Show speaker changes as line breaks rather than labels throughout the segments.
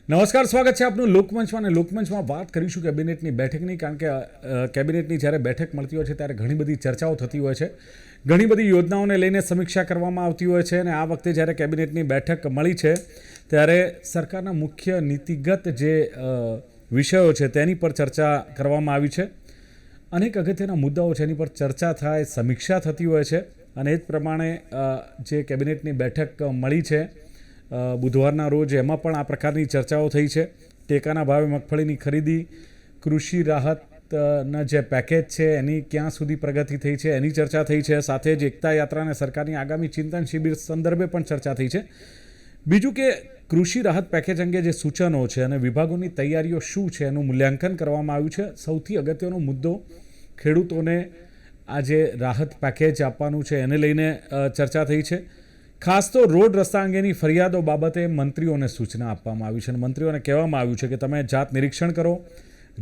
નમસ્કાર, સ્વાગત છે આપનું લોકમંચમાં. અને લોકમંચમાં વાત કરીશું કેબિનેટની બેઠકની, કારણ કે કેબિનેટની જ્યારે બેઠક મળતી હોય છે ત્યારે ઘણી બધી ચર્ચાઓ થતી હોય છે, ઘણી બધી યોજનાઓને લઈને સમીક્ષા કરવામાં આવતી હોય છે. અને આ વખતે જ્યારે કેબિનેટની બેઠક મળી છે ત્યારે સરકારના મુખ્ય નીતિગત જે વિષયો છે તેની પર ચર્ચા કરવામાં આવી છે. અનેક અગત્યના મુદ્દાઓ છે એની પર ચર્ચા થાય, સમીક્ષા થતી હોય છે. અને એ જ પ્રમાણે જે કેબિનેટની બેઠક મળી છે બુધવારના રોજ, એમાં પણ આ પ્રકારની ચર્ચાઓ થઈ છે. ટેકાના ભાવે મગફળીની ખરીદી, કૃષિ રાહતના જે પેકેજ છે એની ક્યાં સુધી પ્રગતિ થઈ છે એની ચર્ચા થઈ છે. સાથે જ એકતા યાત્રા અને સરકારની આગામી ચિંતન શિબિર સંદર્ભે પણ ચર્ચા થઈ છે. બીજું કે કૃષિ રાહત પેકેજ અંગે જે સૂચનો છે અને વિભાગોની તૈયારીઓ શું છે એનું મૂલ્યાંકન કરવામાં આવ્યું છે. સૌથી અગત્યનો મુદ્દો ખેડૂતોને આ જે રાહત પેકેજ આપવાનું છે એને લઈને ચર્ચા થઈ છે. ખાસ તો રોડ રસ્તા અંગેની ફરિયાદો બાબતે મંત્રીઓને સૂચના આપવામાં આવી છે અને મંત્રીઓને કહેવામાં આવ્યું છે કે તમે જાત નિરીક્ષણ કરો,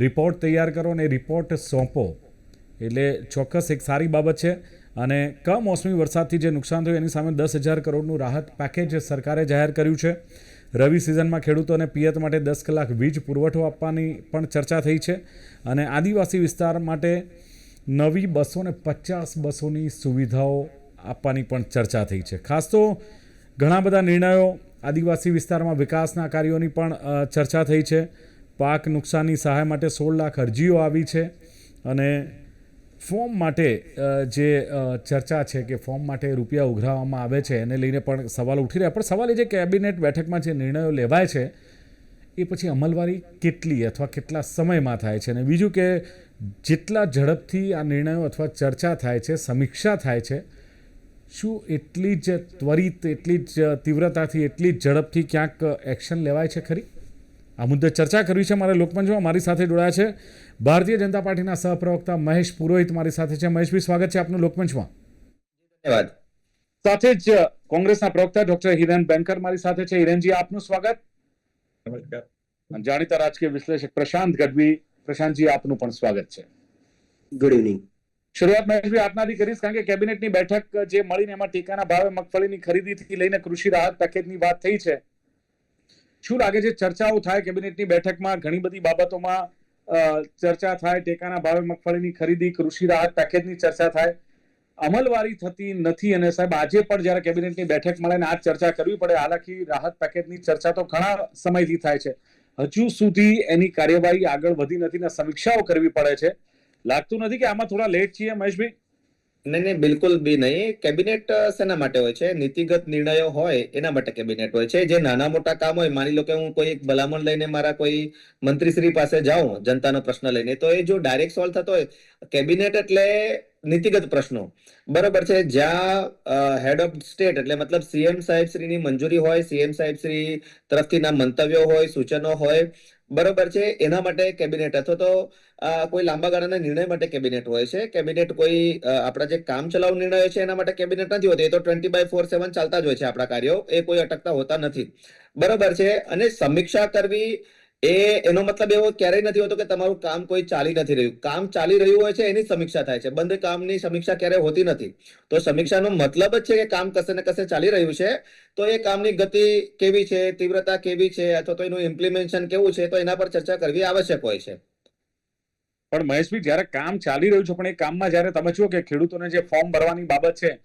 રિપોર્ટ તૈયાર કરો અને રિપોર્ટ સોંપો. એટલે ચોક્કસ એક સારી બાબત છે. અને કમોસમી વરસાદથી જે નુકસાન થયું એની સામે 10,000 કરોડનું રાહત પેકેજ સરકારે જાહેર કર્યું છે. રવિ સિઝનમાં ખેડૂતોને પિયત માટે 10 કલાક વીજ પુરવઠો આપવાની પણ ચર્ચા થઈ છે. અને આદિવાસી વિસ્તાર માટે નવી 250 બસોની સુવિધાઓ આપવાની પણ ચર્ચા થઈ છે. ખાસ તો ઘણા બધા નિર્ણયો, આદિવાસી વિસ્તારમાં વિકાસના કાર્યોની પણ ચર્ચા થઈ છે. પાક નુકસાનની સહાય માટે 16 લાખ અરજીઓ આવી છે. અને ફોર્મ માટે જે ચર્ચા છે કે ફોર્મ માટે રૂપિયા ઉઘરાવવામાં આવે છે એને લઈને પણ સવાલ ઉઠી રહ્યા. પણ સવાલ એ છે કે કેબિનેટ બેઠકમાં જે નિર્ણયો લેવાય છે એ પછી અમલવારી કેટલી અથવા કેટલા સમયમાં થાય છે. અને બીજું કે જેટલા ઝડપથી આ નિર્ણયો અથવા ચર્ચા થાય છે, સમીક્ષા થાય છે, શું એટલી જ ત્વરિત, એટલી જ તીવ્રતાથી, એટલી જ ઝડપથી ક્યાંક એક્શન લેવાય છે ખરી? આ મુદ્દે ચર્ચા કરવી છે મારે લોકમંચમાં. મારી સાથે જોડાયા છે ભારતીય જનતા પાર્ટીના સહપ્રવક્તા મહેશ પુરોહિત મારી સાથે છે. મહેશભાઈ, સ્વાગત છે આપનું લોકમંચમાં.
ધન્યવાદ.
સાથે જ કોંગ્રેસના પ્રવક્તા ડોક્ટર હિરેન બેનકર મારી સાથે છે. હિરેનજી, આપનું સ્વાગત.
નમસ્કાર.
જાણીતા રાજકીય વિશ્લેષક પ્રશાંત ગઢવી. પ્રશાંતજી, આપનું પણ સ્વાગત છે.
Good evening.
શરૂઆત મહેશભાઈ આપનાથી કરીશ, કારણ કે કેબિનેટની બેઠક જે મળીને એમાં ટેકાના ભાવે મગફળીની ખરીદીથી લઈને કૃષિ રાહત પેકેજની વાત થઈ છે. શું લાગે છે, ચર્ચાઓ થાય કેબિનેટની બેઠકમાં, ઘણી બધી બાબતોમાં ચર્ચા થાય, ટેકાના ભાવે મગફળીની ખરીદી, કૃષિ રાહત પેકેજની ચર્ચા થાય, અમલવારી થતી નથી. અને સાહેબ, આજે પણ જ્યારે કેબિનેટની બેઠક મળે ને આ ચર્ચા કરવી પડે, હાલાકી રાહત પેકેજની ચર્ચા તો ઘણા સમયથી થાય છે, હજુ સુધી એની કાર્યવાહી આગળ વધી નથી ને સમીક્ષાઓ કરવી પડે છે. લાગતું નથી કે આમાં થોડા લેટ છીએ મહેશભાઈ?
નહીં, બિલકુલ બી નહીં. કેબિનેટ શેના માટે હોય છે? નીતિગત નિર્ણયો હોય એના માટે કેબિનેટ હોય છે. જે નાના મોટા કામ હોય, માની લો કે હું કોઈ એક ભલામણ લઈને મારા કોઈ મંત્રીશ્રી પાસે જાઉં જનતાનો પ્રશ્ન લઈને, તો એ જો ડાયરેક્ટ સોલ્વ થતો હોય, કેબિનેટ એટલે નીતિગત પ્રશ્નો, બરોબર છે. જ્યાં હેડ ઓફ સ્ટેટ એટલે મતલબ સીએમ સાહેબ શ્રીની મંજૂરી હોય, સીએમ સાહેબ શ્રી તરફથી ના મંતવ્યો હોય, સૂચનો હોય, બરોબર છે. એના માટે કેબિનેટ અથવા તો કોઈ લાંબા ગાળાના નિર્ણય માટે કેબિનેટ હોય છે. કેબિનેટ કોઈ આપણા જે કામ ચલાવ નિર્ણયો છે એના માટે કેબિનેટ નથી હોતી. એ તો 20/4/7 ચાલતા જ હોય છે આપણા કાર્યો, એ કોઈ અટકતા હોતા નથી, બરોબર છે. અને સમીક્ષા કરવી એનો મતલબ એવો ક્યારેય નથી હોતો કે તમારું કામ કોઈ ચાલી નથી રહ્યું. કામ ચાલી રહ્યું હોય છે એની સમીક્ષા થાય છે, બંધ કામની સમીક્ષા ક્યારેય હોતી નથી. તો સમીક્ષાનો મતલબ જ છે કે કામ કશે ને કશે ચાલી રહ્યું છે, તો એ કામની ગતિ કેવી છે, તીવ્રતા કેવી છે, અથવા તો એનું ઇમ્પ્લિમેન્ટેશન કેવું છે, તો એના પર ચર્ચા કરવી આવશ્યક હોય છે.
પણ મહેશભાઈ, જ્યારે કામ ચાલી રહ્યું છે, પણ એ કામમાં જ્યારે તમે જુઓ કે ખેડૂતોને જે ફોર્મ ભરવાની બાબત છે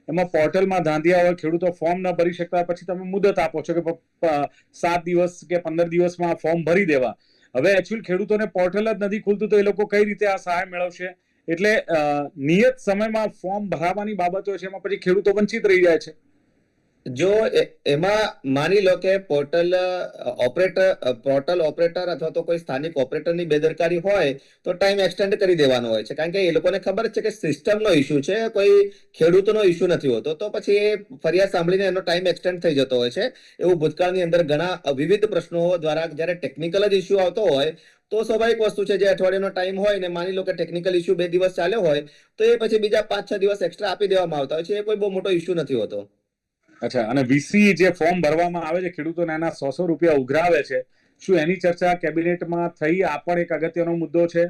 એમાં પોર્ટલમાં ધાંધિયા હોય, ખેડૂતો ફોર્મ ન ભરી શકતા, પછી તમે મુદત આપો છો કે 7 દિવસ કે 15 દિવસમાં ફોર્મ ભરી દેવા. હવે એકચ્યુઅલ ખેડૂતોને પોર્ટલ જ નથી ખુલતું, તો એ લોકો કઈ રીતે આ સહાય મેળવશે? એટલે નિયત સમયમાં ફોર્મ ભરાવાની બાબતો છે એમાં પછી ખેડૂતો વંચિત રહી જાય છે.
જો એમાં માની લો કે પોર્ટલ ઓપરેટર અથવા તો કોઈ સ્થાનિક ઓપરેટરની બેદરકારી હોય તો ટાઈમ એક્સટેન્ડ કરી દેવાનો હોય છે, કારણ કે એ લોકોને ખબર છે કે સિસ્ટમનો ઇસ્યુ છે, કોઈ ખેડૂતોનો ઇસ્યુ નથી હોતો. તો પછી એ ફરિયાદ સાંભળીને એનો ટાઈમ એક્સટેન્ડ થઈ જતો હોય છે. એવું ભૂતકાળની અંદર ઘણા વિવિધ પ્રશ્નો દ્વારા જ્યારે ટેકનિકલ જ ઇસ્યુ આવતો હોય તો સ્વાભાવિક વસ્તુ છે, જે અઠવાડિયાનો ટાઈમ હોય ને માની લો કે ટેકનિકલ ઇસ્યુ 2 દિવસ ચાલ્યો હોય તો એ પછી બીજા 5-6 દિવસ એક્સ્ટ્રા આપી દેવામાં આવતા હોય છે. એ કોઈ બહુ મોટો ઇસ્યુ નથી હોતો.
અચ્છા, અને વીસી જે ફોર્મ ભરવામાં આવે છે, ખેડૂતોને એના 100 રૂપિયા ઉઘરાવે છે, શું એની ચર્ચા કેબિનેટમાં થઈ? આ પણ એક અગત્યનો મુદ્દો છે.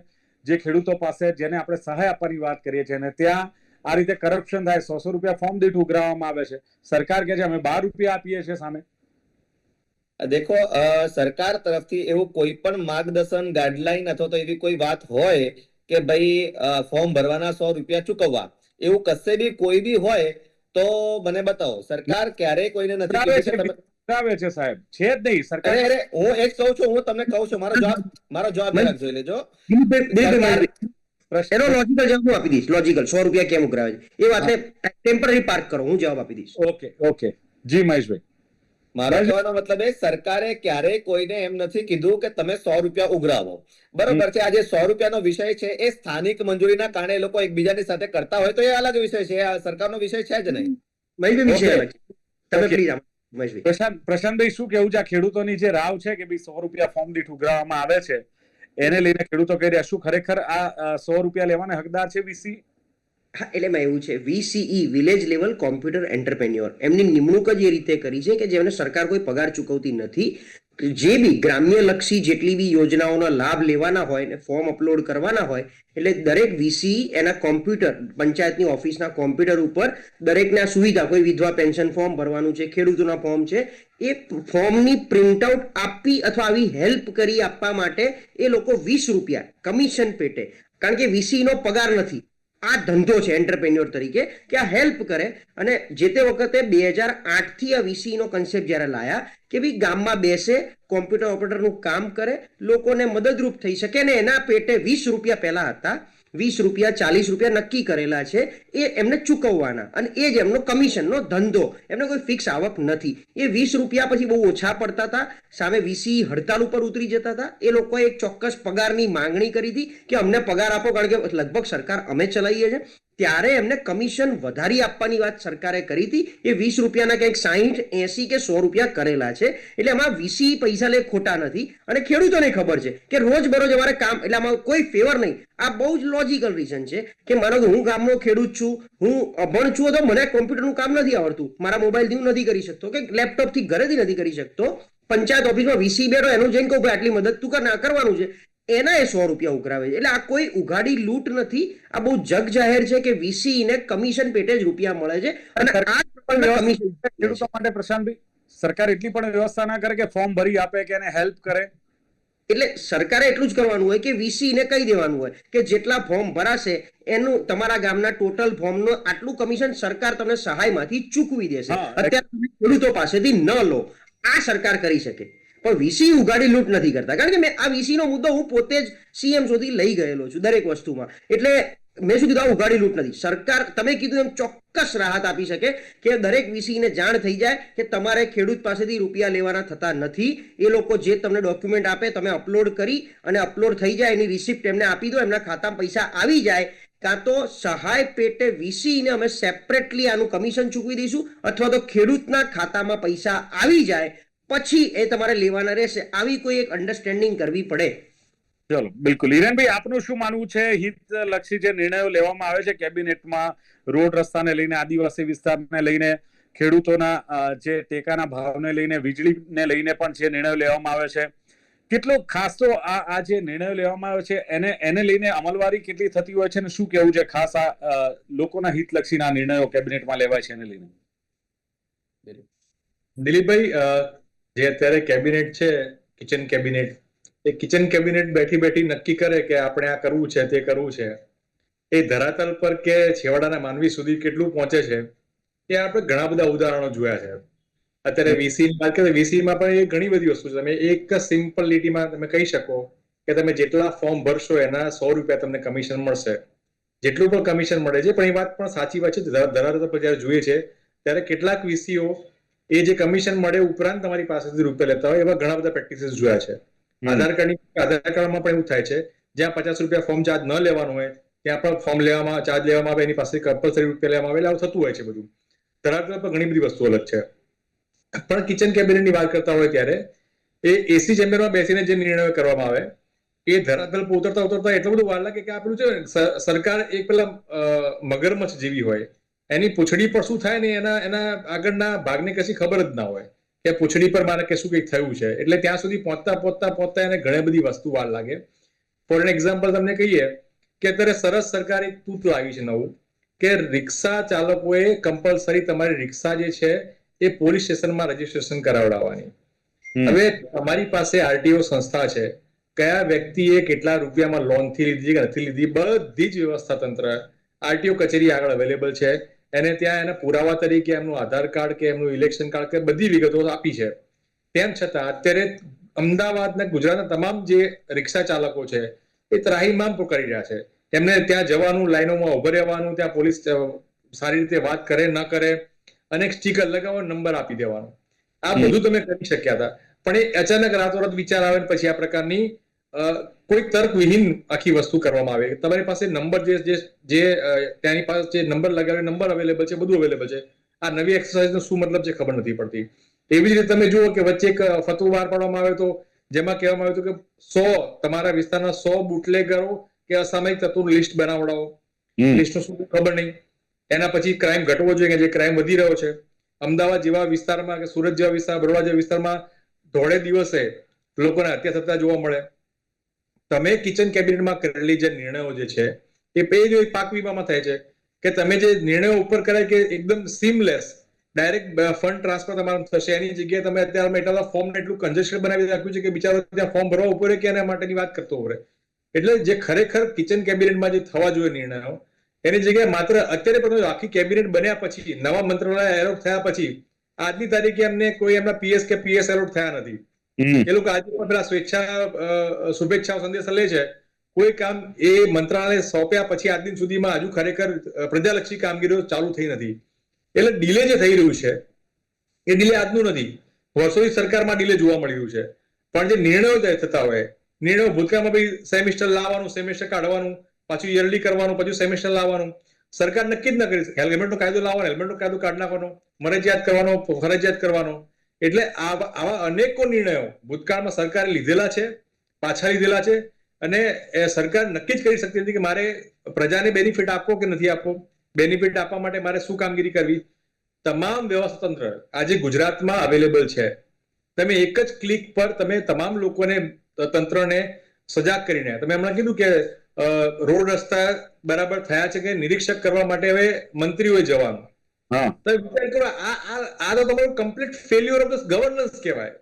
જે ખેડૂતો પાસે, જેને આપણે સહાય આપવાની વાત કરીએ છીએ, અને ત્યાં આ રીતે કરપ્શન થાય, 100 રૂપિયા ફોર્મ દીઠ ઉઘરાવવામાં આવે છે. સરકાર કહે છે અમે 12 રૂપિયા આપીએ છીએ સામે.
દેખો, સરકાર તરફથી એવું કોઈ પણ માર્ગદર્શન, ગાઈડલાઈન અથવા તો એવી કોઈ વાત હોય કે ભાઈ ફોર્મ ભરવાના 100 રૂપિયા ચૂકવવા, એવું કશે બી કોઈ બી હોય તો મને બતાવો. સરકાર ક્યારેય કોઈને નથી
કરાવે
કીધું કે તમે
કરાવે છે સાહેબ, છે જ નહીં સરકાર.
અરે હું એક કહું છું, હું તમને કહું છું, મારો જવાબ જરાક જોઈ લેજો.
બિલકુલ
સરકાર
પ્રશ્ન
એનો લોજિકલ જવાબ હું આપી દઈશ. લોજિકલ 100 રૂપિયા કેમ ઉઘરાવે છે એ વાતને ટેમ્પરરી પાર્ક કરો, હું જવાબ આપી દઈશ.
ઓકે ઓકે, જી મહેશભાઈ.
મારો કહેવાનો મતલબ એ, સરકારે ક્યારેય કોઈને એમ નથી કીધું કે તમે 100 રૂપિયા ઉઘરાવો. બરોબર છે. આ જે 100 રૂપિયાનો વિષય છે એ સ્થાનિક મંજૂરીના કારણે એ લોકો એકબીજાની સાથે કરતા હોય તો એ અલગ વિષય છે. આ સરકારનો વિષય છે જ નહીં.
મહેશભાઈ વિષય
Okay.
અલગ છે. તમે
Okay.
પ્લીઝ મહેશભાઈ.
પ્રશાંતભાઈ, શું કેવું છે આ ખેડૂતોની જે રાવ છે કે ભાઈ 100 રૂપિયા ફોર્મ દીઠ ઉઘરાવવામાં આવે છે, એને લઈને ખેડૂતો કહી રહ્યા, શું ખરેખર આ 100 રૂપિયા લેવાના હકદાર છે વીસી?
હા, એટલે એમાં એવું છે, VCE village level computer entrepreneur, એમની નિમણૂક જ એ રીતે કરી છે કે જેમને સરકાર કોઈ પગાર ચૂકવતી નથી. જે બી ગ્રામ્ય લક્ષી જેટલી બી યોજનાઓનો લાભ લેવાના હોય ને ફોર્મ અપલોડ કરવાના હોય, એટલે દરેક VCE એના કોમ્પ્યુટર, પંચાયતની ઓફિસના કોમ્પ્યુટર ઉપર દરેકના સુવિધા, કોઈ વિધવા પેન્શન ફોર્મ ભરવાનું છે, ખેડૂતોના ફોર્મ છે, એ ફોર્મની પ્રિન્ટઆઉટ આપી અથવા આવી હેલ્પ કરી આપવા માટે એ લોકો 20 રૂપિયા કમિશન પેટે, કારણ કે VCE નો પગાર નથી, આ ધંધો છે એન્ટરપ્રેન્યોર તરીકે, કે આ હેલ્પ કરે. અને જે તે વખતે 2008 થી આ VCE નો કન્સેપ્ટ જ્યારે લાયા કે ભાઈ ગામમાં બેસે, કોમ્પ્યુટર ઓપરેટરનું કામ કરે, લોકોને મદદરૂપ થઈ શકે, ને એના પેટે 20 રૂપિયા પહેલા હતા, 20 રૂપિયા 40 રૂપિયા નક્કી કરેલા છે, એ એમને ચૂકવવાના, અને એ જ એમનો કમિશનનો ધંધો, એમને કોઈ ફિક્સ આવક નથી. એ 20 રૂપિયા પછી બહુ ઓછા પડતા હતા, સામે VCE હડતાલ ઉપર ઉતરી જતા હતા. એ લોકોએ એક ચોક્કસ પગારની માંગણી કરી હતી કે અમને પગાર આપો, કારણ કે લગભગ સરકાર અમે ચલાવીએ છીએ. ત્યારે એમને કમિશન વધારી આપવાની વાત સરકારે કરી હતી. એ 20 રૂપિયાના કંઈક 60, 80 કે 100 રૂપિયા કરેલા છે. એટલે એમાં VCE પૈસા લે ખોટા નથી, અને ખેડૂતોને ખબર છે કે રોજ બરોજ અમારે કામ, એટલે આમાં કોઈ ફેવર નહીં. આ બહુ જ લોજિકલ રીઝન છે કે માનો કે હું ગામનો ખેડૂત છું, હું અભણ છું, તો મને કોમ્પ્યુટરનું કામ નથી આવડતું, મારા મોબાઈલથી હું નથી કરી શકતો કે લેપટોપથી ઘરેથી નથી કરી શકતો, પંચાયત ઓફિસમાં VCE બેઠો, એનું જઈને કહું આટલી મદદ તું કરવાનું છે, એના એ 100 રૂપિયા ઉઘરાવે છે. એટલે આ કોઈ ઉઘાડી લૂંટ નથી, આ બહુ જગ જાહેર છે કે VCE ને કમિશન પેટે જ રૂપિયા મળે છે. અને આ કમિશન
ખેડૂતો માટે પ્રશાંતભાઈ, સરકાર એટલી પણ વ્યવસ્થા ના કરે કે ફોર્મ ભરી આપે કે એને હેલ્પ કરે?
એટલે સરકારે એટલું જ કરવાનું હોય કે VCE ને કહી દેવાનું હોય કે જેટલા ફોર્મ ભરાશે એનું તમારા ગામના ટોટલ ફોર્મનું આટલું કમિશન સરકાર તમને સહાયમાંથી ચૂકવી દેશે. અત્યારે તમે ખેડૂતો પાસેથી ન લો, આ સરકાર કરી શકે. પણ VCE ઉઘાડી લૂંટ નથી કરતા, કારણ કે મેં આ VCE નો મુદ્દો હું પોતે જ CM સુધી લઈ ગયેલો છું દરેક વસ્તુમાં. એટલે મેં શું કીધું, આ ઉઘાડી લૂંટ નથી. સરકાર તમે કીધું એમ ચોક્કસ રાહત આપી શકે કે દરેક VCE ને જાણ થઈ જાય કે તમારે ખેડૂત પાસેથી રૂપિયા લેવાના થતા નથી. એ લોકો જે તમને ડોક્યુમેન્ટ આપે તમે અપલોડ કરી, અને અપલોડ થઈ જાય એની રિસિપ્ટ એમને આપી દો, એમના ખાતામાં પૈસા આવી જાય, કાં તો સહાય પેટે VCE ને અમે સેપરેટલી આનું કમિશન ચૂકવી દઈશું, અથવા તો ખેડૂતના ખાતામાં પૈસા આવી જાય પછી એ તમારે લેવાના રહેશે. આવી કોઈ એક અન્ડરસ્ટેન્ડિંગ કરવી પડે.
ચલો, બિલકુલ. હિરેનભાઈ, આપનું શું માનવું છે? હિતલક્ષી જે નિર્ણયો લેવામાં આવે છે કેબિનેટમાં, રોડ રસ્તાને લઈને, આદિવાસી વિસ્તારને લઈને, ખેડૂતોના જે ટેકાના ભાવને લઈને, વીજળીને લઈને પણ જે નિર્ણયો લેવામાં આવે છે, કેટલો ખાસ તો આ જે નિર્ણયો લેવામાં આવે છે એને લઈને અમલવારી કેટલી થતી હોય છે, અને શું કેવું છે ખાસ આ લોકોના હિતલક્ષીના નિર્ણયો કેબિનેટમાં લેવાય છે એને લઈને?
દિલીપભાઈ, જે અત્યારે કેબિનેટ છે, કિચન કેબિનેટ, એ કિચન કેબિનેટ બેઠી બેઠી નક્કી કરે કે આપણે આ કરવું છે, તે કરવું છે, એ ધરાતલ પર કે છેવાડાના માનવી સુધી કેટલું પહોંચે છે એ આપણે ઘણા બધા ઉદાહરણો જોયા છે. અત્યારે VCE ની વાત કરીએ, VCE માં પણ એ ઘણી બધી વસ્તુ છે. તમે એક સિમ્પલ લીટીમાં તમે કહી શકો કે તમે જેટલા ફોર્મ ભરશો એના 100 રૂપિયા તમને કમિશન મળશે. જેટલું પણ કમિશન મળે છે, પણ એ વાત પણ સાચી વાત છે. ધરાતલ પર જયારે જોઈએ છે ત્યારે કેટલાક VCO એ જે કમિશન મળે ઉપરાંત તમારી પાસેથી રૂપિયા લેતા હોય એવા ઘણા બધા પ્રેક્ટિસીસ જોયા છે. આધાર કાર્ડમાં પણ એવું થાય છે, જ્યાં 50 રૂપિયા ફોર્મ ચાર્જ ન લેવાનું હોય ત્યાં પણ ફોર્મ લેવામાં ચાર્જ લેવામાં આવે, એની પાસે કમ્પલસરી રૂપિયા લેવામાં આવે, એટલે આવું થતું હોય છે બધું. ધરાતલ પર ઘણી બધી વસ્તુ અલગ છે. પણ કિચન કેબિનેટની વાત કરતા હોય ત્યારે એ AC ચેમ્બરમાં બેસીને જે નિર્ણયો કરવામાં આવે એ ધરાતલ પર ઉતરતા એટલું બધું વાર લાગે કે આપણું છે સરકાર એક પેલા મગરમચ્છ જેવી હોય, એની પૂંછડી પર શું થાય ને એના આગળના ભાગને કશી ખબર જ ના હોય કે પૂંછડી પર મારે કે શું કંઈક થયું છે. એટલે ત્યાં સુધી પહોંચતા એને ઘણી બધી વસ્તુ વાર લાગે. ફોર એન એક્ઝામ્પલ તમને કહીએ કે અત્યારે સરસ સરકાર એક તૂત લાવી છે નવું, કે રિક્ષા ચાલકોએ કમ્પલસરી તમારી રિક્ષા જે છે એ પોલીસ સ્ટેશનમાં રજીસ્ટ્રેશન કરાવડાવવાની. હવે તમારી પાસે આરટીઓ સંસ્થા છે, કયા વ્યક્તિએ કેટલા રૂપિયામાં લોન થી લીધી કે નથી લીધી, બધી જ વ્યવસ્થા તંત્ર આરટીઓ કચેરી આગળ અવેલેબલ છે. એને ત્યાં એના પુરાવા તરીકે એમનું આધાર કાર્ડ કે એમનું ઇલેક્શન કાર્ડ કે બધી વિગતો આપી છે. તેમ છતાં અત્યારે અમદાવાદના ગુજરાતના તમામ જે રિક્ષા ચાલકો છે એ ત્રાહિમામ કરી રહ્યા છે. એમને ત્યાં જવાનું, લાઈનોમાં ઉભા રહેવાનું, ત્યાં પોલીસ સારી રીતે વાત કરે ન કરે અને સ્ટીકર લગાવવાનો, નંબર આપી દેવાનો, આ બધું તમે કરી શક્યા હતા. પણ એ અચાનક રાતોરાત વિચાર આવે પછી આ પ્રકારની કોઈ તર્કવિહીન આખી વસ્તુ કરવામાં આવે. તમારી પાસે નંબર જે ત્યાંની પાસે જે નંબર લગાવે, નંબર અવેલેબલ છે, બધું અવેલેબલ છે. આ નવી એક્સરસાઇઝનો શું મતલબ છે ખબર નથી પડતી. એવી જ રીતે તમે જુઓ કે વચ્ચે એક ફતવો બહાર પાડવામાં આવ્યો હતો જેમાં કહેવામાં આવ્યું હતું કે 100 તમારા વિસ્તારના 100 બુટલેગરો કે અસામયિક તત્વોનું લિસ્ટ બનાવડાવો. લિસ્ટનું શું ખબર નહીં. એના પછી ક્રાઇમ ઘટવો જોઈએ કે જે ક્રાઇમ વધી રહ્યો છે. અમદાવાદ જેવા વિસ્તારમાં કે સુરત જેવા વિસ્તાર, બરોડા જેવા વિસ્તારમાં ધોળે દિવસે લોકોને હત્યા થતા જોવા મળે. તમે કિચન કેબિનેટમાં કરેલી જે નિર્ણયો જે છે એ પાક વીમામાં થાય છે કે તમે જે નિર્ણયો ઉપર કરાય કે એકદમ સીમલેસ ડાયરેક્ટ ફંડ ટ્રાન્સફર તમારું થશે, એની જગ્યાએ તમે અત્યારે એટલા ફોર્મને એટલું કન્જેસ્ટેડ બનાવી રાખ્યું છે કે બિચારો ત્યાં ફોર્મ ભરવા ઉપર કે એના માટેની વાત કરતો હોય. એટલે જે ખરેખર કિચન કેબિનેટમાં જે થવા જોઈએ નિર્ણયો, એની જગ્યાએ માત્ર અત્યારે પણ આખી કેબિનેટ બન્યા પછી, નવા મંત્રાલય એલોટ થયા પછી આજની તારીખે એમને કોઈ એમના પીએસ કે પીએસ એલોટ થયા નથી. એ લોકો આજે પણ પેલા શુભેચ્છા સંદેશા લે છે. કોઈ કામ એ મંત્રાલય સોંપ્યા પછી આજ દિન સુધીમાં હજુ ખરેખર પ્રજાલક્ષી કામગીરીઓ ચાલુ થઈ નથી. એટલે ડિલે જે થઈ રહ્યું છે એ ડિલે આજનું નથી, વર્ષોથી સરકારમાં ડિલે જોવા મળી રહ્યું છે. પણ જે નિર્ણયો થતા હોય, નિર્ણયો ભૂતકાળમાં ભાઈ સેમિસ્ટર લાવવાનું, સેમિસ્ટર કાઢવાનું, પાછું યરલી કરવાનું, પછી સેમિસ્ટર લાવવાનું, સરકાર નક્કી જ ન કરી. હેલ્મેટનો કાયદો લાવવાનો, હેલ્મેટનો કાયદો કાઢી નાખવાનો, ફરજિયાત કરવાનો. એટલે આવા અનેકો નિર્ણયો ભૂતકાળમાં સરકારે લીધેલા છે, પાછા લીધેલા છે, અને સરકાર નક્કી જ કરી શકતી નથી કે મારે પ્રજાને બેનિફિટ આપવો કે નથી આપવો. બેનિફિટ આપવા માટે મારે શું કામગીરી કરવી. તમામ વ્યવસ્થા તંત્ર આજે ગુજરાતમાં અવેલેબલ છે. તમે એક જ ક્લિક પર તમે તમામ લોકોને, તંત્રને સજાગ કરીને, તમે હમણાં કીધું કે રોડ રસ્તા બરાબર થયા છે કે નિરીક્ષક કરવા માટે હવે મંત્રીઓએ જવાનું. તો વિચાર કરો, આ તો તમારું complete failure of the governance કહેવાય.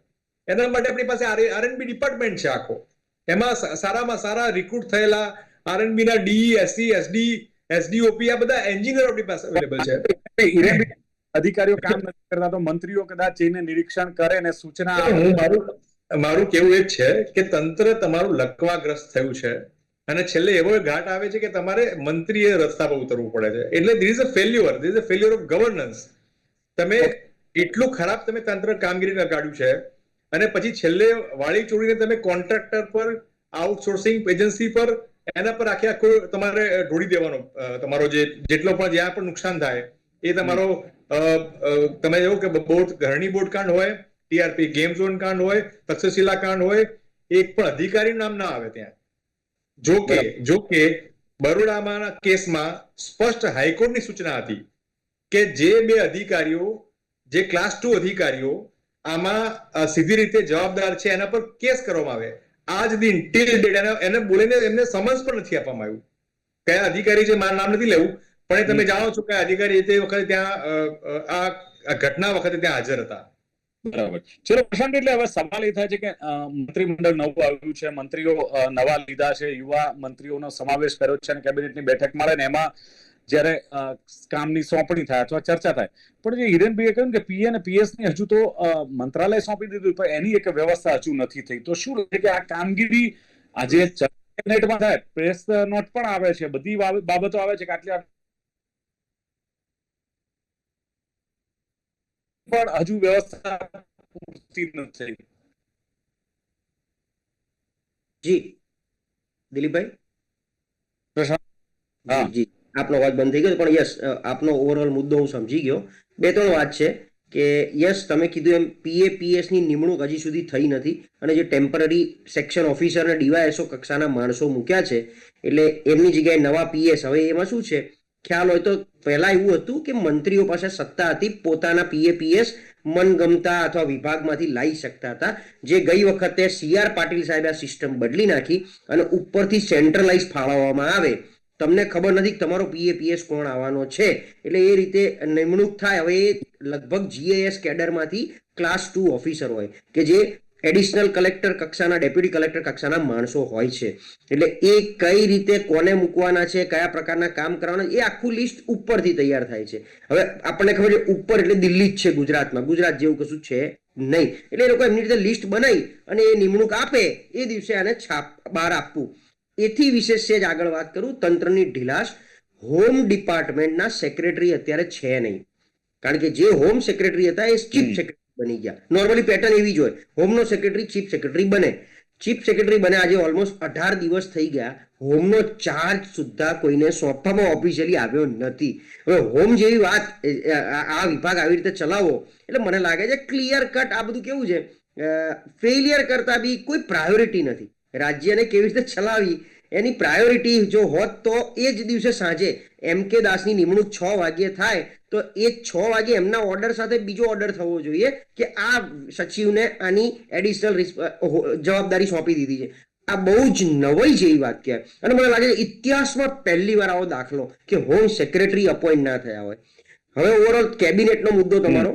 એના માટે આપણી પાસે આરએનબી ડિપાર્ટમેન્ટ છે આખો. એમાં સારામાં સારા રિક્રુટ થયેલા આરએનબી ના ડી, એસસી, એસડી, એસડીઓપી આ બધા એન્જિનિયર આપણી પાસે અવેલેબલ છે.
અધિકારીઓ કામ નથી કરતા તો મંત્રીઓ કદાચ જઈને નિરીક્ષણ કરે અને સૂચના.
મારું કેવું એ છે કે તંત્ર તમારું લકવાગ્રસ્ત થયું છે અને છેલ્લે એવો ઘાટ આવે છે કે તમારે મંત્રીએ રસ્તા પર ઉતરવું પડે છે. એટલે this is a failure of governance. તમે એટલું ખરાબ તમે તંત્ર કામગીરી કાઢ્યું છે અને પછી છેલ્લે વાળી ચોડીને તમે કોન્ટ્રાક્ટર પર, આઉટસોર્સિંગ એજન્સી પર, એના પર આખો તમારે ઢોળી દેવાનો. તમારો જેટલો પણ જ્યાં પણ નુકસાન થાય એ તમારો, તમે એવું કે ઘરણી બોર્ડ કાંડ હોય, ટીઆરપી ગેમ ઝોન કાંડ હોય, તક્ષશિલા કાંડ હોય, એક પણ અધિકારીનું નામ ના આવે ત્યાં. જો કે બરોડામાં કેસમાં સ્પષ્ટ હાઈકોર્ટની સૂચના હતી કે જે 2 અધિકારીઓ, જે ક્લાસ 2 અધિકારીઓ આમાં સીધી રીતે જવાબદાર છે એના પર કેસ કરવામાં આવે. આજ દિન ટીલ ડેટ એને બોલીને એમને સમન્સ પણ નથી આપવામાં આવ્યું. કયા અધિકારી છે મારું નામ નથી લેવું, પણ તમે જાણો છો કે અધિકારી તે વખતે ત્યાં આ ઘટના વખતે ત્યાં હાજર હતા.
બરાબર. ચલો પ્રશાંત, એટલે હવે સવાલ એ થાય છે કે મંત્રીમંડળ નવું આવ્યું છે, મંત્રીઓ નવા લીધા છે, યુવા મંત્રીઓનો સમાવેશ કર્યો છે અને કેબિનેટની બેઠક મળે ને એમાં જ્યારે કામની સોંપણી થાય અથવા ચર્ચા થાય, પણ જે હિરેનભાઈએ કહ્યું કે પીએ અને પીએસ ની હજુ તો મંત્રાલય સોંપી દીધું પણ એની એક વ્યવસ્થા હજુ નથી થઈ. તો શું કે આ કામગીરી આજે કેબિનેટમાં થાય, પ્રેસ નોટ પણ આવે છે, બધી બાબતો આવે છે કે આટલી પણ હજુ વ્યવસ્થા પૂરતી નથી.
જી દિલીપભાઈ. જી આપનો અવાજ બંધ થઈ ગયો, પણ યસ, આપનો ઓવરઓલ મુદ્દો હું સમજી ગયો. 2-3 વાત છે કે યસ, તમે કીધું એમ પીએપીએસ ની નિમણૂક હજી સુધી થઈ નથી અને જે ટેમ્પરરી સેક્શન ઓફિસર અને ડીવાયએસઓ કક્ષાના માણસો મૂક્યા છે એટલે એમની જગ્યાએ નવા પીએસ. હવે એમાં શું છે, ખ્યાલ હોય તો પહેલા એવું હતું કે મંત્રીઓ પાસે સત્તા હતી પોતાના પીએપીએસ મનગમતા અથવા વિભાગમાંથી લાવી શકતા હતા, જે ગઈ વખતે CR પાટીલ સાહેબે આ સિસ્ટમ બદલી નાખી અને ઉપરથી સેન્ટ્રલાઇઝ ફાળવવામાં આવે. તમને ખબર નથી કે તમારો પીએપીએસ કોણ આવવાનો છે, એટલે એ રીતે નિમણૂક થાય. હવે એ લગભગ GIS કેડરમાંથી ક્લાસ 2 ઓફિસર હોય કે જે એડિશનલ કલેક્ટર કક્ષાના, ડેપ્યુટી કલેક્ટર કક્ષાના માણસો હોય છે. એટલે એ કઈ રીતે કોને મૂકવાના છે, કયા પ્રકારના કામ કરવાના, એ આખું લિસ્ટ ઉપરથી તૈયાર થાય છે. હવે આપણને ખબર છે ઉપર એટલે દિલ્હી જ છે ગુજરાતમાં, ગુજરાત જેવું કશું છે નહીં. એટલે એ લોકો એમની રીતે લિસ્ટ બનાવી અને એ નિમણૂક આપે એ દિવસે આને બહાર આપવું. એથી વિશેષ છે જ આગળ વાત કરું, તંત્રની ઢીલાશ. હોમ ડિપાર્ટમેન્ટના સેક્રેટરી અત્યારે છે નહીં, કારણ કે જે હોમ સેક્રેટરી હતા એ ચીફ સેક્રેટરી બની ગયા. નોર્મલી પેટર્ન એવી જ હોય, હોમનો સેક્રેટરી ચીફ સેક્રેટરી બને. ચીફ સેક્રેટરી બને આજે ઓલમોસ્ટ 18 દિવસ થઈ ગયા, હોમનો ચાર્જ સુદ્ધા કોઈને સોંપવામાં ઓફિશિયલી આવ્યો નથી. હવે હોમ જેવી વાત, આ વિભાગ આવી રીતે ચલાવો એટલે મને લાગે છે ક્લિયર કટ આ બધું કેવું છે, ફેલિયર કરતા બી કોઈ પ્રાયોરિટી નથી. રાજ્યને કેવી રીતે ચલાવી એની પ્રાયોરિટી જો હોત તો એ જ દિવસે સાંજે M.K. દાસની નિમણૂક 6 વાગ્યે થાય તો એ 6 વાગે એમના ઓર્ડર સાથે બીજો ઓર્ડર થવો જોઈએ કે આ સચિવને આની એડિશનલ જવાબદારી સોંપી દીધી છે. આ બહુ જ નવાઈ જેવી વાત કહેવાય. અને મને લાગે છે ઇતિહાસમાં પહેલી વાર આવો દાખલો કે હોમ સેક્રેટરી અપોઇન્ટ ના થયા હોય. હવે ઓવરઓલ કેબિનેટનો મુદ્દો તમારો,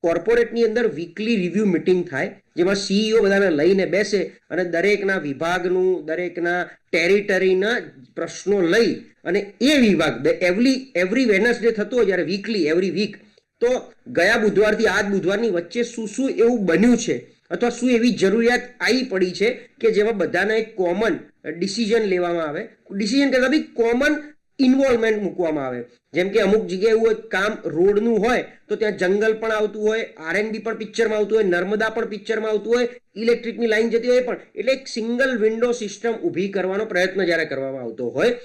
કોર્પોરેટની અંદર વીકલી રિવ્યુ મિટિંગ થાય જેમાં CEO બધાને લઈને બેસે અને દરેકના વિભાગનું, દરેકના ટેરિટરીના પ્રશ્નો લઈ અને એ વિભાગ એવરી વેનસડે થતો હોય જ્યારે વીકલી, એવરી વીક, તો ગયા બુધવારથી આજ બુધવારની વચ્ચે શું એવું બન્યું છે અથવા શું એવી જરૂરિયાત આવી પડી છે કે જેમાં બધાને એક કોમન ડિસિઝન લેવામાં આવે. ડિસિઝન કરતા બી કોમન ઇન્વોલ્વમેન્ટ મૂકવામાં આવે. જેમ કે અમુક જગ્યાએ એવું કામ રોડનું હોય તો ત્યાં જંગલ પણ આવતું હોય, R&B પણ પિક્ચરમાં આવતું હોય, નર્મદા પણ પિક્ચરમાં આવતું હોય, ઇલેક્ટ્રિકની લાઈન જતી હોય પણ. એટલે એક સિંગલ વિન્ડો સિસ્ટમ ઊભી કરવાનો પ્રયત્ન જ્યારે કરવામાં આવતો હોય,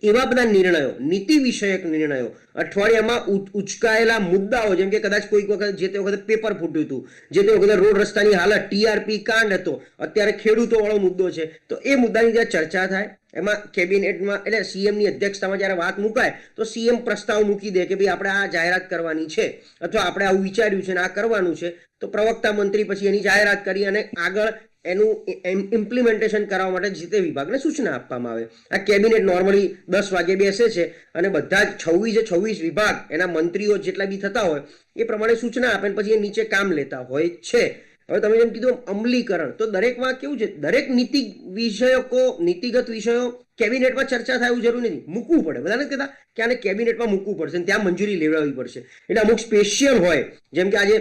એવા બધા નિર્ણયો, નીતિ વિષયક નિર્ણયો, અઠવાડિયામાં ઉચકાયેલા મુદ્દાઓ, જેમ કે કદાચ કોઈક વખત જે તે વખતે પેપર ફૂટ્યું હતું, જે તે વખતે રોડ રસ્તાની હાલત, TRP કાંડ હતો, અત્યારે ખેડૂતો વાળો મુદ્દો છે, તો એ મુદ્દાની જ્યારે ચર્ચા થાય એમાં કેબિનેટમાં એટલે CMની અધ્યક્ષતામાં જ્યારે વાત મુકાય તો CM પ્રસ્તાવ મૂકી દે કે ભાઈ આપણે આ જાહેરાત કરવાની છે અથવા આપણે આવું વિચાર્યું છે ને આ કરવાનું છે. તો પ્રવક્તા મંત્રી પછી એની જાહેરાત કરી અને આગળ એનું ઇમ્પ્લિમેન્ટેશન કરવા માટે જે તે વિભાગને સૂચના આપવામાં આવે. આ કેબિનેટ નોર્મલી 10 વાગે બેસે છે અને બધા જ 26 વિભાગ એના મંત્રીઓ જેટલા બી થતા હોય એ પ્રમાણે સૂચના આપે પછી એ નીચે કામ લેતા હોય છે. હવે તમે જેમ કીધું અમલીકરણ, તો દરેકમાં કેવું છે, દરેક નીતિગત વિષયો કેબિનેટમાં ચર્ચા થાય એવું જરૂર નથી, મૂકવું પડે. બધાને કહેતા કે આને કેબિનેટમાં મૂકવું પડશે, ત્યાં મંજૂરી લેવડાવવી પડશે. એટલે અમુક સ્પેશિયલ હોય, જેમ કે આજે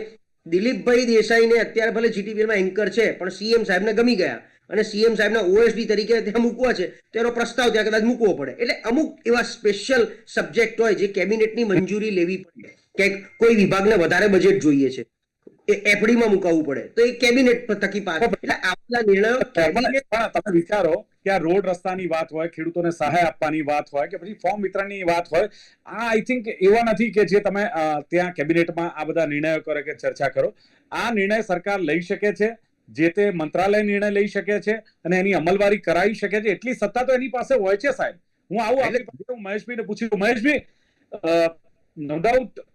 દિલીપભાઈ દેસાઈને અત્યારે ભલે GTPLમાં એન્કર છે પણ CM સાહેબને ગમી ગયા અને CM સાહેબના OSD તરીકે ત્યાં મૂકવા છે તેનો પ્રસ્તાવ ત્યાં કદાચ મૂકવો પડે. એટલે અમુક એવા સ્પેશિયલ સબ્જેક્ટ હોય જે કેબિનેટની મંજૂરી લેવી પડે, કે કોઈ વિભાગને વધારે બજેટ જોઈએ છે, FDમાં મુકાવવું પડે તો એ કેબિનેટ થકી પાસ. એટલે આ બધા નિર્ણયો
તમે વિચારો કે આ રોડ રસ્તાની વાત હોય, ખેડૂતોને સહાય આપવાની વાત હોય કે પછી ફોર્મ વિતરણની વાત હોય, આ આઈ થિંક એવા નથી કે જે તમે ત્યાં કેબિનેટમાં આ બધા નિર્ણયો કરો કે ચર્ચા કરો. આ નિર્ણય સરકાર લઈ શકે છે, જે તે મંત્રાલય નિર્ણય લઈ શકે છે અને એની અમલવારી કરાવી શકે છે. એટલી સત્તા તો એની પાસે હોય છે સાહેબ. હું આવું મહેશભાઈને પૂછ્યું, મહેશભાઈ, નો ડાઉટ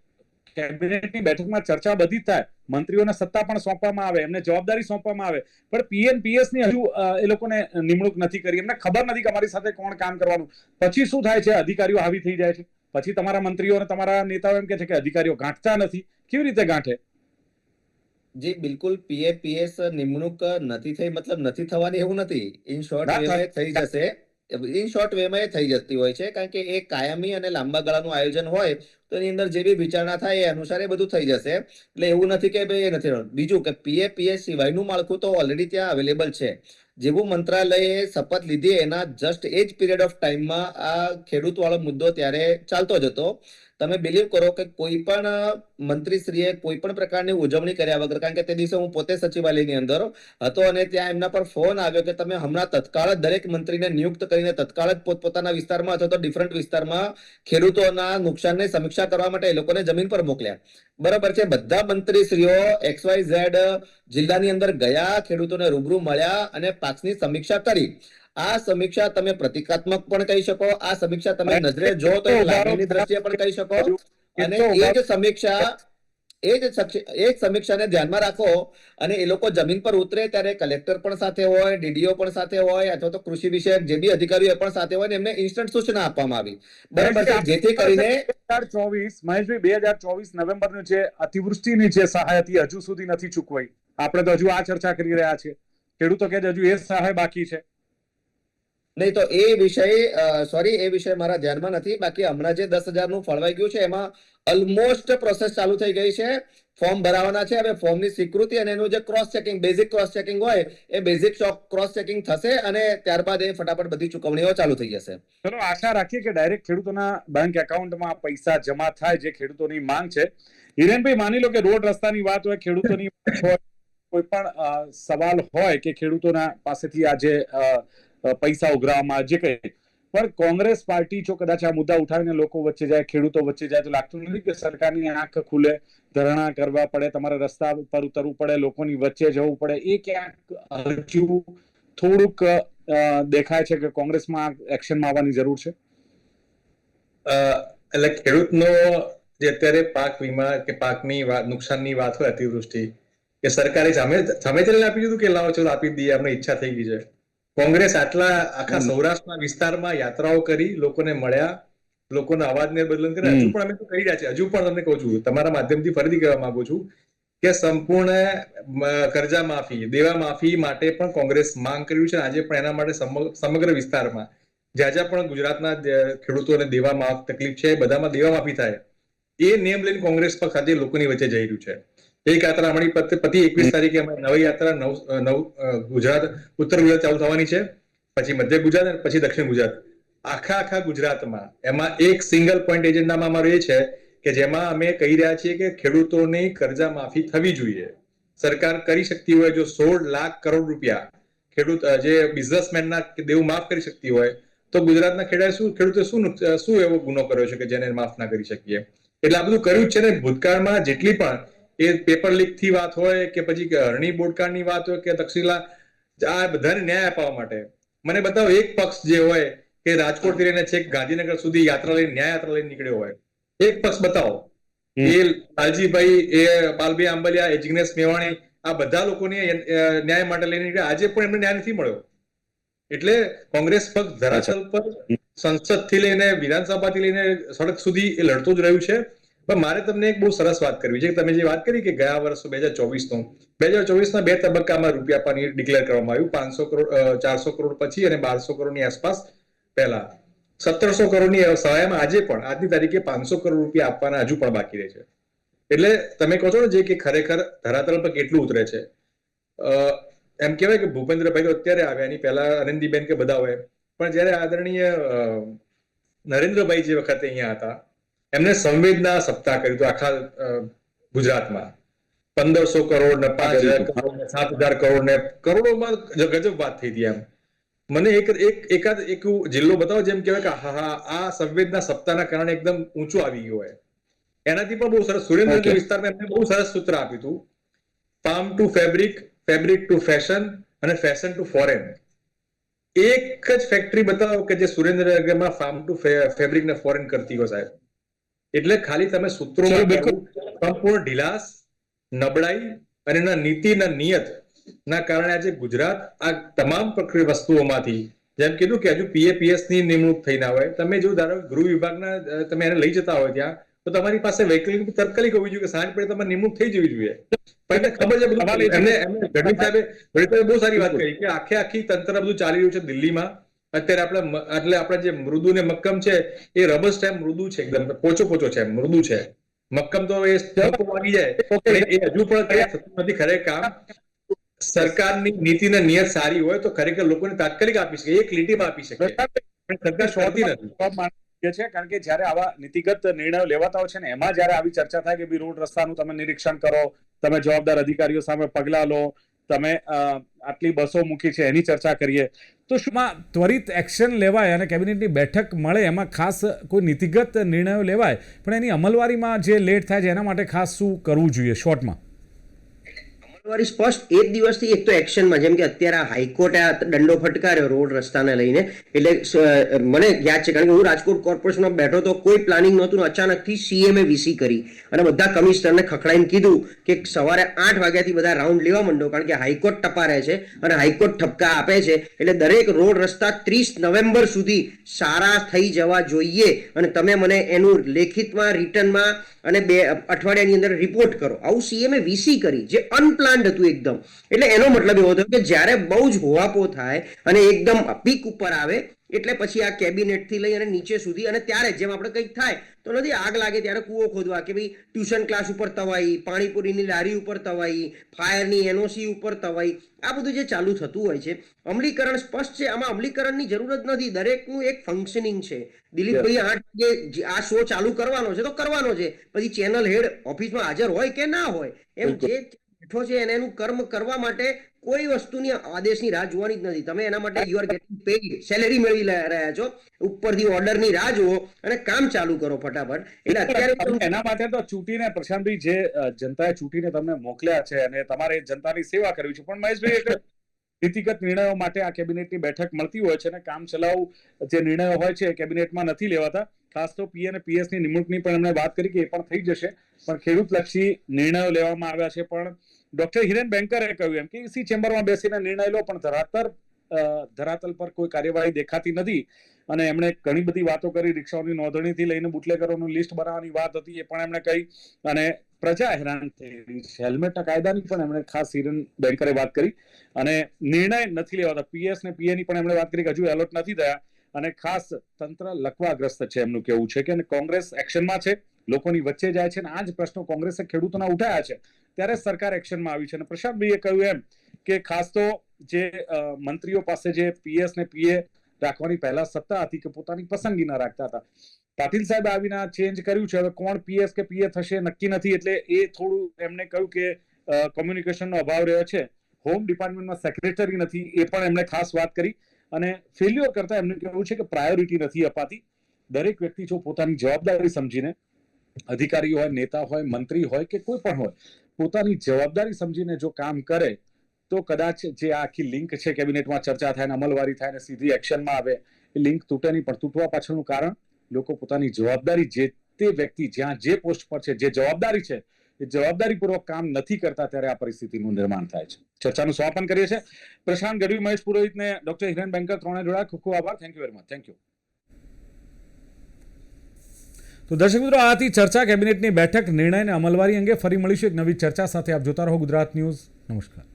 કેબિનેટની બેઠકમાં ચર્ચા બધી જ થાય, મંત્રીઓને સત્તા પણ સોંપવામાં આવે, એમને જવાબદારી સોંપવામાં આવે, પણ PNPS ની હજુ એ લોકોને નિમણૂક નથી કરી, એમને ખબર નથી કે અમારી સાથે કોણ કામ કરવાનું. પછી શું થાય છે, અધિકારીઓ હાવી થઈ જાય છે. પછી તમારા મંત્રીઓ અને તમારા નેતાઓ એમ કે છે કે અધિકારીઓ ગાંઠતા નથી. કેવી રીતે ગાંઠે?
જી બિલકુલ, PAPS નિમણૂક નથી થઈ મતલબ નથી થવાની એવું નથી. ઇન શોર્ટ વેમાં થઈ જશે, ઇન શોર્ટ વેમાં થઈ જતી હોય છે, કારણ કે એ કાયમી અને લાંબા ગાળાનું આયોજન હોય તો એની અંદર જે બી વિચારણા થાય એ અનુસાર એ બધું થઈ જશે. એટલે એવું નથી કે ભાઈ એ નથી. બીજું કે PAPS સિવાયનું માળખું તો ઓલરેડી ત્યાં અવેલેબલ છે. જેવું મંત્રાલયે શપથ લીધી એના જસ્ટ એ જ પીરિયડ ઓફ ટાઈમમાં આ ખેડૂત વાળો મુદ્દો ત્યારે ચાલતો જ હતો. તમે બિલીવ કરો કે કોઈ પણ મંત્રીશ્રીએ કોઈ પણ પ્રકારની ઉજવણી કર્યા વગર, કારણ કે તે દિવસે હું પોતે સચિવાલયની અંદર હતો અને ત્યાં એમના પર ફોન આવ્યો કે તમે હમણાં તત્કાળ જ દરેક મંત્રીને નિયુક્ત કરીને તત્કાળ જ પોતપોતાના વિસ્તારમાં અથવા તો ડિફરન્ટ વિસ્તારમાં ખેડૂતોના નુકસાનની સમીક્ષા કરવા માટે એ લોકોને જમીન પર મોકલ્યા. બરાબર છે. બધા મંત્રીશ્રીઓ XYZ જિલ્લાની અંદર ગયા, ખેડૂતોને રૂબરૂ મળ્યા અને પાકની સમીક્ષા કરી. આ સમીક્ષા તમે પ્રતિકાત્મક પણ કહી શકો, આ સમીક્ષા તમે નજરે જો તો લાગણીની દ્રષ્ટિએ પણ કહી શકો. અને એ જ સમીક્ષા એ જ સમીક્ષાને ધ્યાનમાં રાખો અને એ લોકો જમીન પર ઉતરે ત્યારે કલેક્ટર પણ સાથે હોય, ડીડીઓ પણ સાથે હોય, અથવા તો કૃષિ વિષયક જે બી અધિકારીઓ એ પણ સાથે હોય ને એમને ઇન્સ્ટન્ટ સૂચના આપવામાં આવી, બરાબર છે, જેથી કરીને
2024 મહેશભાઈ 2024 નવેમ્બરની જે અતિવૃષ્ટિની જે સહાય હતી હજુ સુધી નથી ચૂકવાઈ. આપણે તો હજુ આ ચર્ચા કરી રહ્યા છીએ. ખેડૂતો કહે છે હજુ એ સહાય બાકી છે.
નહીં તો એ વિષય મારા ધ્યાનમાં નથી. બાકી હમણાં જે 10,000 નું ફળવાઈ ગયું છે એમાં ઓલમોસ્ટ પ્રોસેસ ચાલુ થઈ ગઈ છે. ફોર્મ ભરાવાના છે. હવે ફોર્મની સ્વીકૃતિ અને એનું જે બેઝિક ક્રોસ ચેકિંગ હોય એ બેઝિક ક્રોસ ચેકિંગ થશે અને ત્યારબાદ એ ફટાફટ બધી ચૂકવણીઓ ચાલુ થઈ જશે.
ચલો આશા રાખીએ કે ડાયરેક્ટ ખેડૂતોના બેંક એકાઉન્ટમાં પૈસા જમા થાય, જે ખેડૂતોની માંગ છે. હિરેનભાઈ, માની લો કે રોડ રસ્તાની વાત હોય, ખેડૂતોની કોઈ પણ સવાલ હોય કે ખેડૂતોના પાસેથી આજે પૈસા ઉઘરાવવામાં જે કંઈ, પણ કોંગ્રેસ પાર્ટી જો કદાચ આ મુદ્દા ઉઠાવીને લોકો વચ્ચે જાય, ખેડૂતો વચ્ચે જાય, તો લાગતું નથી કે સરકારની આંખ ખુલે, ધરણા કરવા પડે, તમારે રસ્તા પર ઉતરવું પડે, લોકોની વચ્ચે જવું પડે? એ ક્યાંક હજુ થોડુંક દેખાય છે કે કોંગ્રેસમાં એક્શનમાં આવવાની જરૂર છે.
એટલે ખેડૂતનો જે અત્યારે પાક વીમા કે પાકની નુકસાનની વાત હોય, અતિવૃષ્ટિ, કે સરકારે સામે ચલીને આપી દીધું કે લાવો ચલો આપી દઈએ, અમને ઈચ્છા થઈ ગઈ છે. કોંગ્રેસ આખા સૌરાષ્ટ્રના વિસ્તારમાં યાત્રાઓ કરી, લોકોને મળ્યા, લોકોના અવાજને બદલન કર્યા. હજુ પણ અમે તો કરી રહ્યા છીએ. હજુ પણ તમને કહું છું, તમારા માધ્યમથી ફરીથી કહેવા માંગુ છું કે સંપૂર્ણ કર્જા માફી, દેવા માફી માટે પણ કોંગ્રેસ માંગ કર્યું છે. આજે પણ એના માટે સમગ્ર વિસ્તારમાં જ્યાં જ્યાં પણ ગુજરાતના ખેડૂતોને દેવામાં તકલીફ છે, બધામાં દેવા માફી થાય એ નેમ લઈને કોંગ્રેસ પક્ષ આજે લોકોની વચ્ચે જઈ રહ્યું છે. એક યાત્રા અમારી પતિ 21 તારીખે અમારી નવી યાત્રા ગુજરાત, ઉત્તર ગુજરાત ચાલુ થવાની છે, પછી મધ્ય ગુજરાત અને પછી દક્ષિણ ગુજરાત. આખા ગુજરાતમાં એમાં એક સિંગલ પોઈન્ટ એજન્ડામાં અમારું એ છે કે જેમાં અમે કહી રહ્યા છીએ કે ખેડૂતોની કર્જા માફી થવી જોઈએ. સરકાર કરી શકતી હોય જો 16 લાખ કરોડ રૂપિયા ખેડૂત જે બિઝનેસમેનના દેવું માફ કરી શકતી હોય, તો ગુજરાતના ખેડૂતે શું એવો ગુનો કર્યો છે કે જેને માફ ના કરી શકીએ? એટલે આ બધું કર્યું જ છે ને. ભૂતકાળમાં જેટલી પણ એ પેપર લીક થી વાત હોય કે પછી હરણી બોટકાની વાત હોય કે તક્ષશિલા, આ બધાને ન્યાય અપાવવા માટે મને બતાવો એક પક્ષ જે હોય કે રાજકોટ થી લઈને છેક ગાંધીનગર સુધી યાત્રા લઈને, ન્યાય યાત્રા લઈને નીકળ્યો હોય, એક પક્ષ બતાવો. એ લાલજીભાઈ, એ પાલભાઈ આંબલિયા, એ જિગ્નેશ મેવાણી, આ બધા લોકોને ન્યાય માટે લઈને નીકળ્યા. આજે પણ એમને ન્યાય નથી મળ્યો. એટલે કોંગ્રેસ પક્ષ ધરાતલ પર સંસદ થી લઈને વિધાનસભાથી લઈને સડક સુધી એ લડતું જ રહ્યું છે. પણ મારે તમને એક બહુ સરસ વાત કરવી છે. તમે જે વાત કરી કે ગયા વર્ષ 2024ના 2 તબક્કામાં રૂપિયા આપવાની ડિક્લેર કરવામાં આવ્યું. 500 કરોડ, 400 કરોડ પછી અને 1200 કરોડની આસપાસ પહેલા 1700 કરોડની સહાયમાં આજે પણ આજની તારીખે 500 કરોડ રૂપિયા આપવાના હજુ પણ બાકી રહે છે. એટલે તમે કહો છો ને જે કે ખરેખર ધરાતલ પર કેટલું ઉતરે છે. એમ કહેવાય કે ભૂપેન્દ્રભાઈ તો અત્યારે આવ્યા, એની પહેલા આનંદીબેન કે બધા હોય, પણ જયારે આદરણીય નરેન્દ્રભાઈ જે વખતે અહીંયા હતા, એમને સંવેદના સપ્તાહ કર્યું હતું આખા ગુજરાતમાં. 1500 કરોડ ને 5000 કરોડ ને 7000 કરોડ ને કરોડોમાં ગજબ વાત થઈ હતી. એમ મને એકાદ જિલ્લો બતાવો જેમ કહેવાય કે હા આ સંવેદના સપ્તાહના કારણે એકદમ ઊંચું આવી ગયું હોય. એનાથી પણ બહુ સરસ સુરેન્દ્રનગર વિસ્તારમાં એમને બહુ સરસ સૂત્ર આપ્યું હતું, farm to fabric, fabric to fashion અને ફેશન ટુ ફોરેન. એક જ ફેક્ટરી બતાવો કે જે સુરેન્દ્રનગરમાં ફાર્મ ટુ ફેબ્રિક ને ફોરેન કરતી હોય સાહેબ. એટલે ખાલી તમે સૂત્રોમાં સંપૂર્ણ ઢીલાસ, નબળાઈ અને એના નીતિના નિયત ના કારણે આજે ગુજરાત આ તમામ પ્રક્રિયા વસ્તુઓમાંથી, જેમ કીધું કે હજુ PAPS ની નિમણૂક થઈ ના હોય, તમે જો ધારો ગૃહ વિભાગના તમે એને લઈ જતા હોય ત્યાં, તો તમારી પાસે વૈકલ્પિક તત્કાલિક હોવી જોઈએ કે સાંજ પડે તમારી નિમણૂક થઈ જવી જોઈએ. પણ એને ખબર છે બધું. એમને ગઢવી સાહેબે બહુ સારી વાત કરી કે આખી તંત્ર બધું ચાલી રહ્યું છે દિલ્હીમાં. અત્યારે આપણે જે મૃદુ ને મક્કમ છે એ રબર સ્ટેમ્પ મૃદુ છે, એકદમ પોચો છે, મૃદુ છે. મક્કમ તો એ વાગી જાય, એ હજુ પણ કઈ થતું નથી. ખરેખર કામ સરકારની નીતિને નિયત સારી હોય તો ખરેખર લોકોને તાત્કાલિક આપી શકે, એક લીટીમાં આપી શકે. સરકાર છોડતી નથી.
કારણ કે જયારે આવા નીતિગત નિર્ણયો લેવાતા હોય છે ને, એમાં જયારે આવી ચર્ચા થાય કે રોડ રસ્તાનું તમે નિરીક્ષણ કરો, તમે જવાબદાર અધિકારીઓ સામે પગલા લો, તમે આટલી બસો મૂકી છે એની ચર્ચા કરીએ, તો શું ત્વરિત એક્શન લેવાય અને કેબિનેટની બેઠક મળે, એમાં ખાસ કોઈ નીતિગત નિર્ણયો લેવાય, પણ એની અમલવારીમાં જે લેટ થાય છે એના માટે ખાસ શું કરવું જોઈએ શોર્ટમાં?
અમલવારી સ્પષ્ટ એક દિવસથી એક તો એક્શનમાં, જેમ કે અત્યારે આ હાઈકોર્ટે આ દંડો ફટકાર્યો રોડ રસ્તાને લઈને, એટલે મને યાદ છે કારણ કે હું રાજકોટ કોર્પોરેશનમાં બેઠો તો કોઈ પ્લાનિંગ નહોતું ને અચાનકથી સીએમએ વીસી કરી અને બધા કમિશનરને ખખડાઈને કીધું કે સવારે 8 વાગ્યાથી બધા રાઉન્ડ લેવા માંડો કારણ કે હાઈકોર્ટ ટપારે છે અને હાઈકોર્ટ ઠપકા આપે છે, એટલે દરેક રોડ રસ્તા 30 નવેમ્બર સુધી સારા થઈ જવા જોઈએ અને તમે મને એનું લેખિતમાં રિટર્નમાં અને 2 અઠવાડિયાની અંદર રિપોર્ટ કરો. આવું સીએમએ વીસી કરી જે અનપ્લાન્ડ હતું એકદમ. એટલે એનો મતલબ એવો થયો કે જ્યારે બહુ જ હોવાપો થાય અને એકદમ પીક ઉપર આવે એટલે પછી આ કેબિનેટ થી લઈ અને નીચે સુધી, અને ત્યારે જેમ આપણે કંઈક થાય તો નથી આગ લાગે ત્યારે કૂવો ખોદવા કે ભાઈ ટ્યુશન ક્લાસ ઉપર તવાઈ, પાણીપુરીની લારી ઉપર તવાઈ, ફાયરની એનઓસી ઉપર તવાઈ, આ બધું જે ચાલુ થતું હોય છે. અમલીકરણ સ્પષ્ટ છે, આમાં અમલીકરણની જરૂર જ નથી, દરેકનું એક ફંક્શનિંગ છે. દિલીપભાઈ 8 વાગે આ શો ચાલુ કરવાનો છે તો કરવાનો છે, પછી ચેનલ હેડ ઓફિસમાં હાજર હોય કે ના હોય, એમ જે બેઠો છે એને એનું કર્મ કરવા માટે કોઈ વસ્તુની આદેશની રાહ જોવાની જ નથી. તમે એના માટે you are getting paid, salary મેળવી રહ્યા છો, ઉપરથી ઓર્ડરની રાહ જુઓ અને કામ ચાલુ કરો ફટાફટ. એટલે અત્યારે
એના માટે તો ચૂંટીને પ્રશાંતભાઈ જે જનતાએ ચૂંટીને તમને મોકલ્યા છે અને તમારે જનતાની સેવા કરવી છે, પણ મહેશભાઈ એક નીતિગત નિર્ણયો માટે આ કેબિનેટની બેઠક મળતી હોય છે અને કામ ચલાઉ જે નિર્ણયો હોય છે કેબિનેટમાં નથી લેવાતા. ખાસ તો પી અને પીએસની નિમણૂકની પણ એમણે વાત કરી કે એ પણ થઈ જશે, પણ ખેડૂતલક્ષી નિર્ણયો લેવામાં આવ્યા છે. પણ ડોક્ટર હિરેન બેંકરે કહ્યું એમ કે ઈસી ચેમ્બરમાં બેસીને નિર્ણય લો, પણ ધરાતલ પર કોઈ કાર્યવાહી દેખાતી નથી. અને એમણે ઘણી બધી વાતો કરી, રિક્ષાઓની નોંધણીથી લઈને બુટલેગરોનું લિસ્ટ બનાવવાની વાત હતી એ પણ એમણે કહી, અને પ્રજા હેરાન થઈ રહી છે. હેલ્મેટના કાયદાની પણ એમણે ખાસ હિરેન બેંકરે વાત કરી અને નિર્ણય નથી લેવાતા. પીએસ ને પીએ ની પણ એમણે વાત કરી કે હજુ એલર્ટ નથી થયા અને ખાસ તંત્ર લકવાગ્રસ્ત છે એમનું કહેવું છે કે કોંગ્રેસ એક્શનમાં છે, લોકોની વચ્ચે જાય છે અને આ જ પ્રશ્નો કોંગ્રેસે ખેડૂતોના ઉઠાયા છે ત્યારે સરકાર એક્શનમાં આવી છે. અને પ્રશાંતભાઈએ કહ્યું એમ કે ખાસ તો જે મંત્રીઓ પાસે જે પીએસ ને પીએ રાખવાની પહેલા સત્તા હતી કે પોતાની પસંદગી ના રાખતા હતા, પાટીલ સાહેબ આવીને ચેન્જ કર્યું છે. હવે કોણ પીએસ કે પીએ થશે નક્કી નથી, એટલે એ થોડું એમને કહ્યું કે કોમ્યુનિકેશનનો અભાવ રહ્યો છે. હોમ ડિપાર્ટમેન્ટમાં સેક્રેટરી નથી એ પણ એમણે ખાસ વાત કરી અને ફેલ્યોર કરતા એમને કહેવું છે કે પ્રાયોરિટી નથી અપાતી. દરેક વ્યક્તિ જો પોતાની જવાબદારી સમજીને, અધિકારી હોય, નેતા હોય, મંત્રી હોય કે કોઈ પણ હોય, પોતાની જવાબદારી સમજીને જો કામ કરે તો કદાચ જે આખી લિંક છે કેબિનેટમાં ચર્ચા થાય, અમલવારી થાય અને સીધી એક્શનમાં આવે, એ લિંક તૂટે નહીં. પણ તૂટવા પાછળનું કારણ લોકો પોતાની જવાબદારી, જે તે વ્યક્તિ જ્યાં જે પોસ્ટ પર છે, જે જવાબદારી છે એ જવાબદારીપૂર્વક કામ નથી કરતા, ત્યારે આ પરિસ્થિતિનું નિર્માણ થાય છે. ચર્ચાનું સમાપન કરીએ છીએ. પ્રશાંત ગઢવી, મહેશ પુરોહિતને ડોક્ટર હિરેન બેંકર ત્રણે જોડા ખૂબ ખૂબ આભાર. Thank you very much. Thank you. તો દર્શક મિત્રો, આ હતી ચર્ચા કેબિનેટની બેઠક નિર્ણય અને અમલવારી અંગે. ફરી મળીશું એક નવી ચર્ચા સાથે. આપ જોતા રહો ગુજરાત ન્યૂઝ. નમસ્કાર.